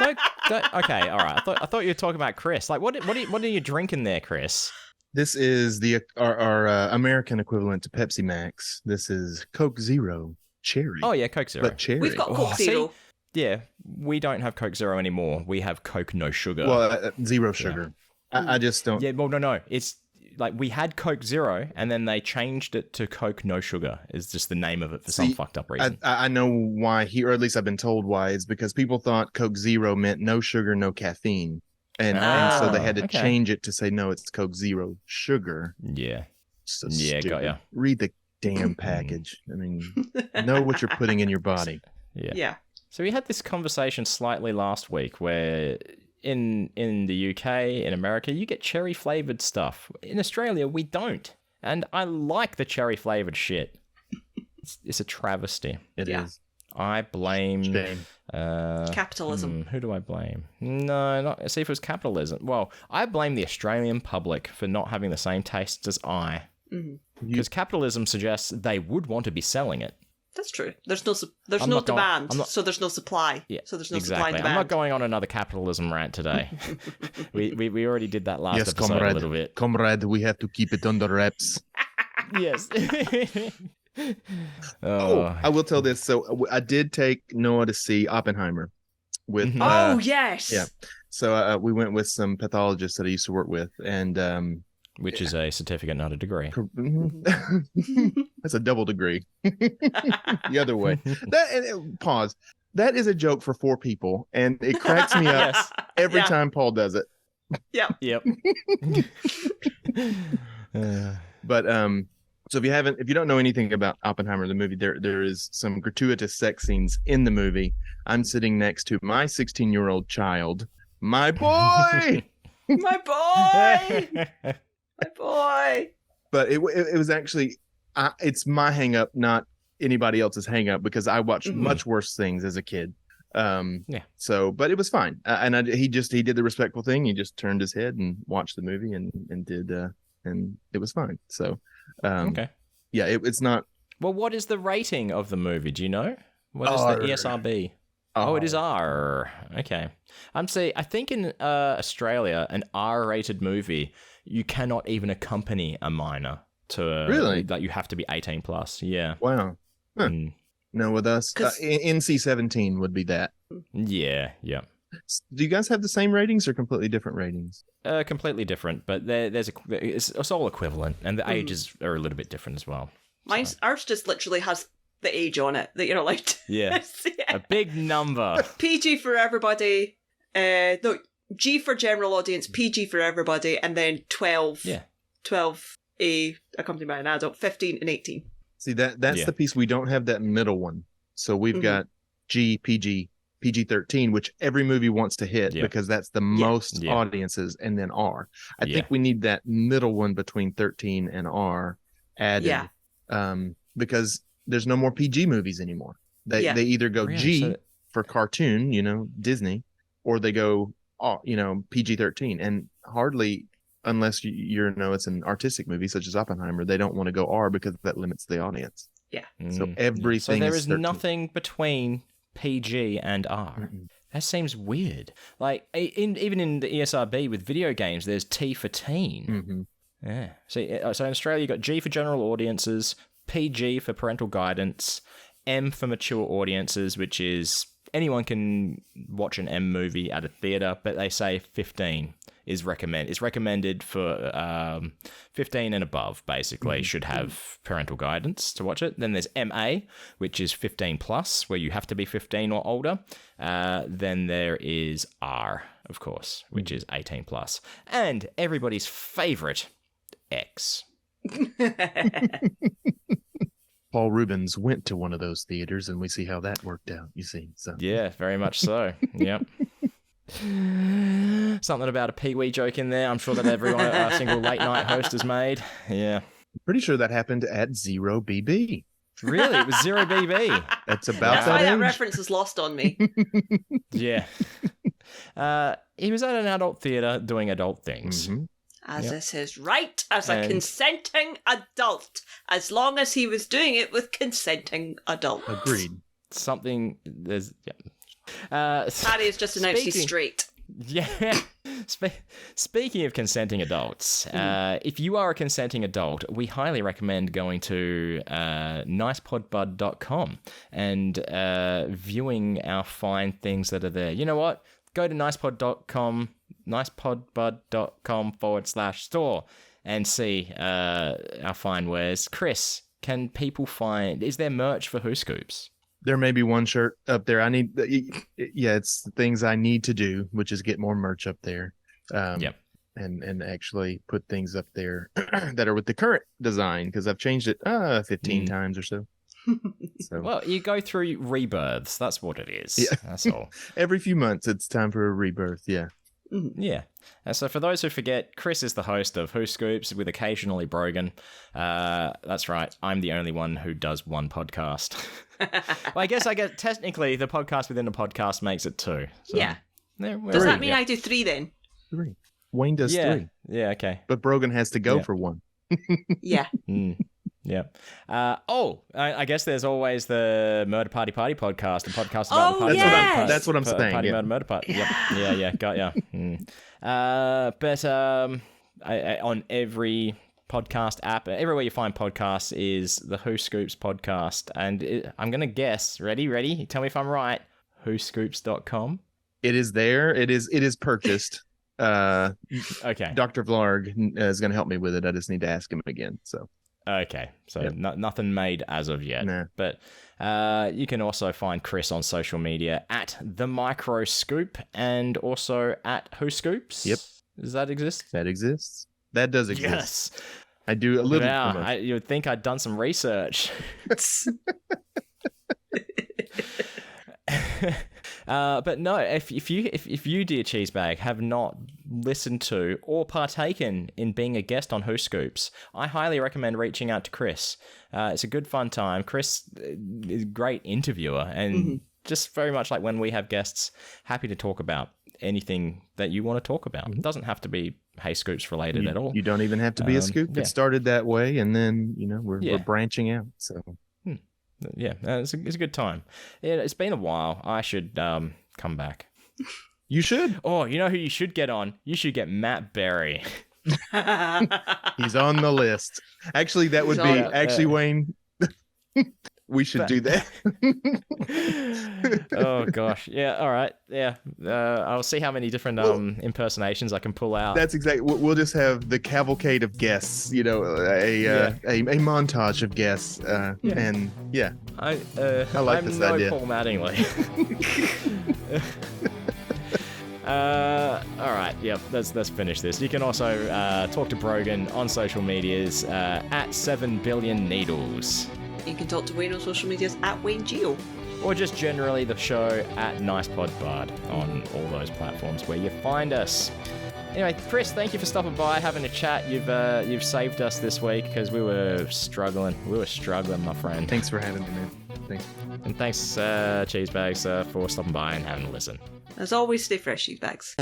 Okay, all right. I thought you were talking about Chris. Like, what are you drinking there, Chris? This is our American equivalent to Pepsi Max. This is Coke Zero Cherry. Oh yeah, Coke Zero. But cherry. We've got Coke Zero. See? Yeah, we don't have Coke Zero anymore. We have Coke no sugar. Well, zero sugar. I just don't. Yeah, well, no. It's like we had Coke Zero, and then they changed it to Coke no sugar. Is just the name of it for some fucked up reason. I know why, or at least I've been told why. It's because people thought Coke Zero meant no sugar, no caffeine, and so they had to change it to say no, it's Coke Zero sugar. Yeah. So yeah, stupid. got ya. Read the damn package. I mean, know what you're putting in your body. Yeah. So we had this conversation slightly last week where in the UK, in America, you get cherry flavored stuff. In Australia, we don't. And I like the cherry flavored shit. It's a travesty. It is. I blame capitalism. Who do I blame? No, not see if it was capitalism. Well, I blame the Australian public for not having the same tastes as I. Because capitalism suggests they would want to be selling it. That's true. There's no demand, so there's no supply. Yeah, so there's no supply and demand. I'm not going on another capitalism rant today. we already did that last episode comrade, a little bit. Comrade, we have to keep it under wraps. Yes. I will tell this. So I did take Noah to see Oppenheimer with. Yes. Yeah. So we went with some pathologists that I used to work with, and which is a certificate, not a degree. That's a double degree. The other way. Pause. That is a joke for 4 people, and it cracks me up every time Paul does it. Yep. But so if you don't know anything about Oppenheimer, the movie, there is some gratuitous sex scenes in the movie. I'm sitting next to my 16-year-old child, my boy. My boy. My boy. But it was actually it's my hang up, not anybody else's hang up, because I watched much worse things as a kid. So, but it was fine. And he did the respectful thing. He just turned his head and watched the movie and did and it was fine. So, yeah, it's not. Well, what is the rating of the movie? Do you know? What is the ESRB? Oh, it is R. Okay. I think in Australia, an R-rated movie, you cannot even accompany a minor to really. Like you have to be 18 plus. Yeah. Wow. Huh. No, with us, NC-17 would be that. Yeah. Do you guys have the same ratings or completely different ratings? Completely different, but it's all equivalent, and the ages are a little bit different as well. Ours just literally has the age on it that you're allowed to. Yeah. A big number. PG for everybody. No, G for general audience, PG for everybody, and then 12. Yeah. 12 accompanied by an adult, 15 and 18. See, that's the piece. We don't have that middle one. So we've got G, PG, PG-13, which every movie wants to hit because that's the most audiences, and then R. I think we need that middle one between 13 and R added because there's no more PG movies anymore. They either go G for cartoon, Disney, or they go, PG-13. And hardly, unless it's an artistic movie such as Oppenheimer, they don't want to go R because that limits the audience. Yeah. So everything So there is 13. nothing between PG and R. Mm-mm. That seems weird. Like, even in the ESRB with video games, there's T for teen. Mm-hmm. Yeah. So in Australia, you got G for general audiences, PG for parental guidance, M for mature audiences, which is anyone can watch an M movie at a theater, but they say 15 is recommended. It's recommended for 15 and above, basically, should have parental guidance to watch it. Then there's MA, which is 15 plus, where you have to be 15 or older. Then there is R, of course, which is 18 plus. And everybody's favorite, X. Paul Rubens went to one of those theaters, and we see how that worked out, you see. So yeah, very much so. Yep. Something about a Pee-wee joke in there. I'm sure that a single late night host has made. Yeah. Pretty sure that happened at 0BB. Really? It was 0BB. That's about That's that why age. that reference is lost on me. Yeah. He was at an adult theater doing adult things. Mm-hmm. As is his right as a consenting adult, as long as he was doing it with consenting adults. Agreed. Harry has just announced he's straight. Yeah. Speaking of consenting adults, if you are a consenting adult, we highly recommend going to nicepodbud.com and viewing our fine things that are there. You know what? Go to nicepodbud.com /store and see our fine wares. Chris, can people is there merch for Who Scoops? There may be one shirt up there. It's things I need to do, which is get more merch up there. And actually put things up there that are with the current design, because I've changed it 15 times or so. Well, you go through rebirths. That's what it is. Yeah. That's all. Every few months, it's time for a rebirth. Yeah. Yeah. And so for those who forget, Chris is the host of Who Scoops with occasionally Brogan. That's right. I'm the only one who does one podcast. Well, I guess technically the podcast within a podcast makes it two. So yeah. Does that mean I do 3 then? 3. Wayne does 3. Yeah, okay. But Brogan has to go for 1. Yeah. Yeah. I guess there's always the Murder Party podcast, the podcast about the party. That's what I'm saying. Party Murder Party. Yep. Yeah. Got ya. But on every podcast app, everywhere you find podcasts is the Who Scoops podcast, and I'm gonna guess. Ready? Tell me if I'm right. WhoScoops.com. It is there. It is purchased. Okay. Dr. Vlarg is going to help me with it. I just need to ask him again. So. Okay, so nothing made as of yet. Nah. But you can also find Chris on social media at The MicroScoop and also at Who Scoops. Yep. Does that exist? That exists. That does exist. Yes. I do a little. Wow, you would think I'd done some research. But no, if you, dear Cheesebag, have not listened to or partaken in being a guest on Who Scoops, I highly recommend reaching out to Chris. It's a good fun time. Chris is a great interviewer and just very much like when we have guests, happy to talk about anything that you want to talk about. It doesn't have to be Hey Scoops related at all. You don't even have to be a scoop. It started that way, and then we're branching out. So. Yeah, it's a good time. Yeah, it's been a while. I should come back. You should. Oh, you know who you should get on? You should get Matt Berry. He's on the list. Actually, that would be Wayne. We should do that. Oh gosh, yeah. All right, yeah. I'll see how many different impersonations I can pull out. That's exactly. We'll just have the cavalcade of guests. You know, a montage of guests. And yeah, I like this idea. Paul Mattingly. All right, yep. Let's finish this. You can also talk to Brogan on social medias at 7 billion needles. You can talk to Wayne on social medias at Wayne Geo. Or just generally the show at NicePodBard on all those platforms where you find us. Anyway, Chris, thank you for stopping by, having a chat. You've saved us this week because we were struggling. My friend. Thanks for having me, man. Thanks. And thanks, Cheesebags, for stopping by and having a listen. As always, stay fresh, you bags.